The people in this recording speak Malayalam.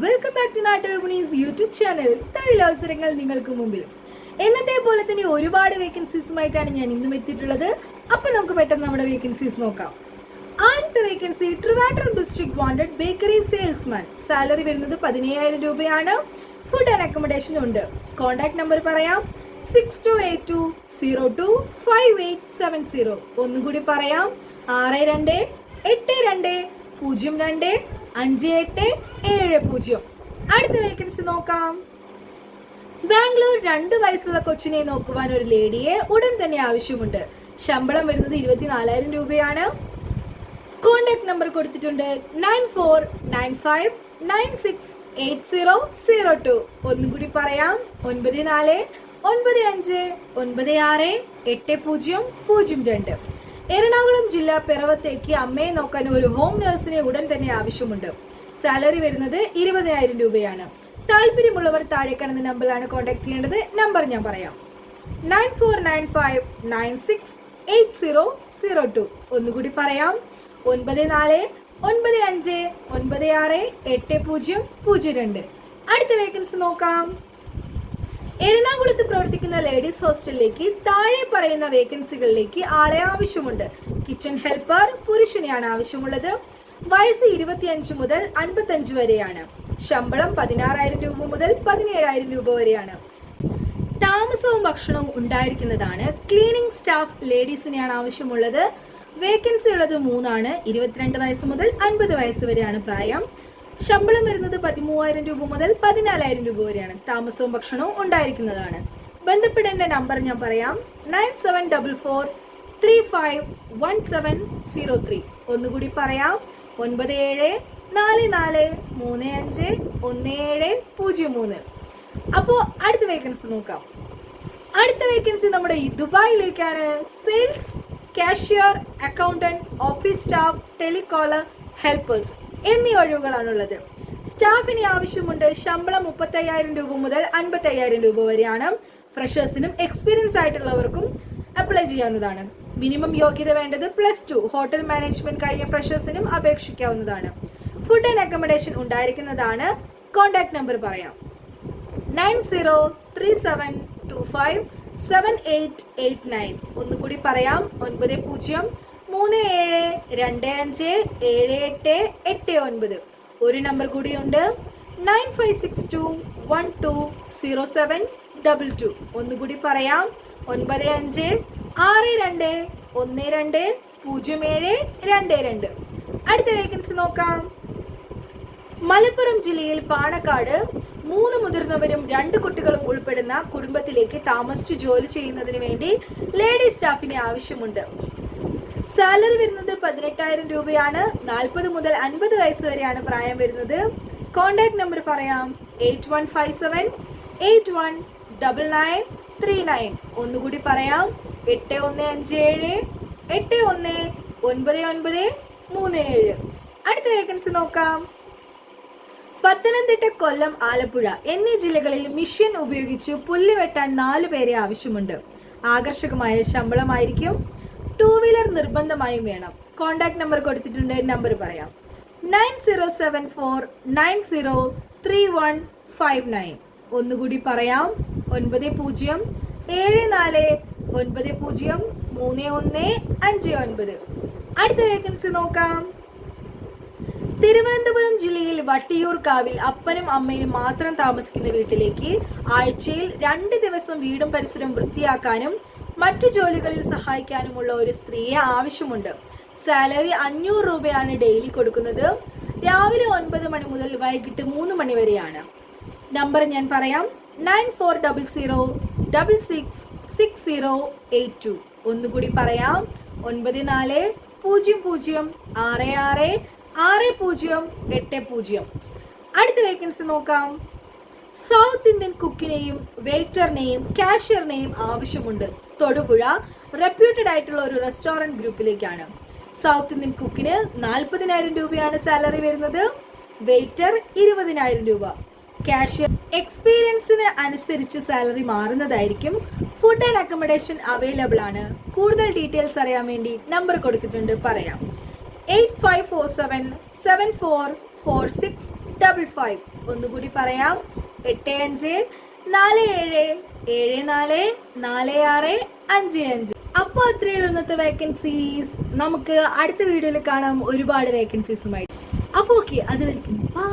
Welcome back to Nattuvipanees YouTube channel. തൊഴിലവസരങ്ങൾ നിങ്ങൾക്ക് മുമ്പിൽ. എന്നത്തെ പോലെ തന്നെ ഒരുപാട് വേക്കൻസീസുമായിട്ടാണ് ഞാൻ ഇന്നും എത്തിയിട്ടുള്ളത്. അപ്പൊ നമുക്ക് പെട്ടെന്ന് നമ്മുടെ വേക്കൻസീസ് നോക്കാം. ആദ്യത്തെ vacancy Trivandrum district wanted bakery salesman. Salary വരുന്നത് 17,000 രൂപയാണ്. ഫുഡ് ആൻഡ് അക്കോമഡേഷൻ ഉണ്ട്. കോൺടാക്ട് നമ്പർ പറയാം 6282025870. ഒന്നുകൂടി പറയാം 6282025870. അടുത്ത വേക്കൻസി നോക്കാം. ബാംഗ്ലൂർ 2 വയസ്സുള്ള കൊച്ചിനെ നോക്കുവാൻ ഒരു ലേഡിയെ ഉടൻ തന്നെ ആവശ്യമുണ്ട്. ശമ്പളം വരുന്നത് 24,000 രൂപയാണ്. കോൺടാക്ട് നമ്പർ കൊടുത്തിട്ടുണ്ട് 9495968002. ഒന്നുകൂടി പറയാം 9495968002. എറണാകുളം ജില്ല പിറവത്തേക്ക് അമ്മയെ നോക്കാൻ ഒരു ഹോം നഴ്സിനെ ഉടൻ തന്നെ ആവശ്യമുണ്ട്. സാലറി വരുന്നത് 20,000 രൂപയാണ്. താല്പര്യമുള്ളവർ താഴെ കാണുന്ന നമ്പറിലാണ് കോൺടാക്ട് ചെയ്യേണ്ടത്. നമ്പർ ഞാൻ പറയാം 9495968002. ഒന്നുകൂടി പറയാം 9495968002. അടുത്ത വേക്കൻസി നോക്കാം. എറണാകുളത്ത് പ്രവർത്തിക്കുന്ന ലേഡീസ് ഹോസ്റ്റലിലേക്ക് താഴെ പറയുന്ന വേക്കൻസികളിലേക്ക് ആളെ ആവശ്യമുണ്ട്. കിച്ചൺ ഹെൽപ്പർ പുരുഷനെയാണ് ആവശ്യമുള്ളത്. വയസ്സ് 25 മുതൽ 55 വരെയാണ്. ശമ്പളം 16,000 രൂപ മുതൽ 17,000 രൂപ വരെയാണ്. താമസവും ഭക്ഷണവും ഉണ്ടായിരിക്കുന്നതാണ്. ക്ലീനിങ് സ്റ്റാഫ് ലേഡീസിനെയാണ് ആവശ്യമുള്ളത്. വേക്കൻസി ഉള്ളത് 3 22 വയസ്സ് മുതൽ 50 വയസ്സ് വരെയാണ് പ്രായം. ശമ്പളം വരുന്നത് 13,000 രൂപ മുതൽ 14,000 രൂപ വരെയാണ്. താമസവും ഭക്ഷണവും ഉണ്ടായിരിക്കുന്നതാണ്. ബന്ധപ്പെടേണ്ട നമ്പർ ഞാൻ പറയാം 9744351703. ഒന്നുകൂടി പറയാം 9744351703. അപ്പോൾ അടുത്ത വേക്കൻസി നോക്കാം. അടുത്ത വേക്കൻസി നമ്മുടെ ദുബായിലേക്കാണ്. Sales, cashier, accountant, office staff, telecaller, helpers എന്നീ ഒഴിവുകളാണുള്ളത്. സ്റ്റാഫിന് ആവശ്യമുണ്ട്. ശമ്പളം 35,000 രൂപ മുതൽ 55,000 രൂപ വരെയാണ്. ഫ്രഷേഴ്സിനും എക്സ്പീരിയൻസ് ആയിട്ടുള്ളവർക്കും അപ്ലൈ ചെയ്യാവുന്നതാണ്. മിനിമം യോഗ്യത വേണ്ടത് +2. ഹോട്ടൽ മാനേജ്മെന്റ് കഴിഞ്ഞ ഫ്രഷേഴ്സിനും അപേക്ഷിക്കാവുന്നതാണ്. ഫുഡ് ആൻഡ് അക്കോമഡേഷൻ ഉണ്ടായിരിക്കുന്നതാണ്. കോൺടാക്ട് നമ്പർ പറയാം 9037257889. ഒന്നുകൂടി പറയാം 9037257889. ഒരു നമ്പർ കൂടിയുണ്ട് 9562120722. ഒന്നുകൂടി പറയാം 9562120722. അടുത്ത വേക്കൻസി നോക്കാം. മലപ്പുറം ജില്ലയിൽ പാണക്കാട് 3 മുതിർന്നവരും 2 കുട്ടികളും ഉൾപ്പെടുന്ന കുടുംബത്തിലേക്ക് താമസിച്ച് ജോലി ചെയ്യുന്നതിന് വേണ്ടി ലേഡി സ്റ്റാഫിനെ ആവശ്യമുണ്ട്. സാലറി വരുന്നത് 18,000 രൂപയാണ്. 40 മുതൽ 50 വയസ്സ് വരെയാണ് പ്രായം വരുന്നത്. കോൺടാക്ട് നമ്പർ പറയാം 8157819939. ഒന്നുകൂടി പറയാം 8157819937. അടുത്ത വേക്കൻസി നോക്കാം. പത്തനംതിട്ട, കൊല്ലം, ആലപ്പുഴ എന്നീ ജില്ലകളിൽ മിഷ്യൻ ഉപയോഗിച്ച് പുല്ല് വെട്ടാൻ 4 പേരെ ആവശ്യമുണ്ട്. ആകർഷകമായ ശമ്പളമായിരിക്കും. 2 വീലർ നിർബന്ധമായും വേണം. കോൺടാക്ട് നമ്പർ കൊടുത്തിട്ടുണ്ട്. നമ്പർ പറയാം 9074903159. ഒന്നുകൂടി പറയാം 9074903159. അടുത്ത വേക്കൻസി നോക്കാം. തിരുവനന്തപുരം ജില്ലയിൽ വട്ടിയൂർക്കാവിൽ അപ്പനും അമ്മയും മാത്രം താമസിക്കുന്ന വീട്ടിലേക്ക് ആഴ്ചയിൽ 2 ദിവസം വീടും പരിസരവും വൃത്തിയാക്കാനും മറ്റു ജോലികളിൽ സഹായിക്കാനുമുള്ള ഒരു സ്ത്രീയെ ആവശ്യമുണ്ട്. സാലറി 500 രൂപയാണ് ഡെയിലി കൊടുക്കുന്നത്. രാവിലെ 9 മണി മുതൽ വൈകിട്ട് 3 മണി വരെയാണ്. നമ്പർ ഞാൻ പറയാം 94666082. ഒന്നുകൂടി പറയാം 9400666080. അടുത്ത വേക്കൻസി നോക്കാം. സൗത്ത് ഇന്ത്യൻ കുക്കിനെയും വെയിറ്ററിനെയും കാഷ്യറിനെയും ആവശ്യമുണ്ട്. തൊടുപുഴ റെപ്യൂട്ടഡ് ആയിട്ടുള്ള ഒരു റെസ്റ്റോറന്റ് ഗ്രൂപ്പിലേക്കാണ്. സൗത്ത് ഇന്ത്യൻ കുക്കിന് 40,000 രൂപയാണ് സാലറി വരുന്നത്. വെയിറ്റർ 20,000 രൂപ. കാഷ്യർ എക്സ്പീരിയൻസിന് അനുസരിച്ച് സാലറി മാറുന്നതായിരിക്കും. ഫുഡ് ആൻഡ് അക്കോമഡേഷൻ അവൈലബിൾ ആണ്. കൂടുതൽ ഡീറ്റെയിൽസ് അറിയാൻ വേണ്ടി നമ്പർ കൊടുത്തിട്ടുണ്ട്. പറയാം 8547744655. 825. ഒന്നുകൂടി പറയാം, 8547744655. അപ്പോൾ അത്രയുള്ള ഇന്നത്തെ വേക്കൻസീസ്. നമുക്ക് അടുത്ത വീഡിയോയിൽ കാണാം ഒരുപാട് വേക്കൻസീസുമായി. അപ്പോൾ ഓക്കെ, അതുവരെയ്ക്കും ബൈ.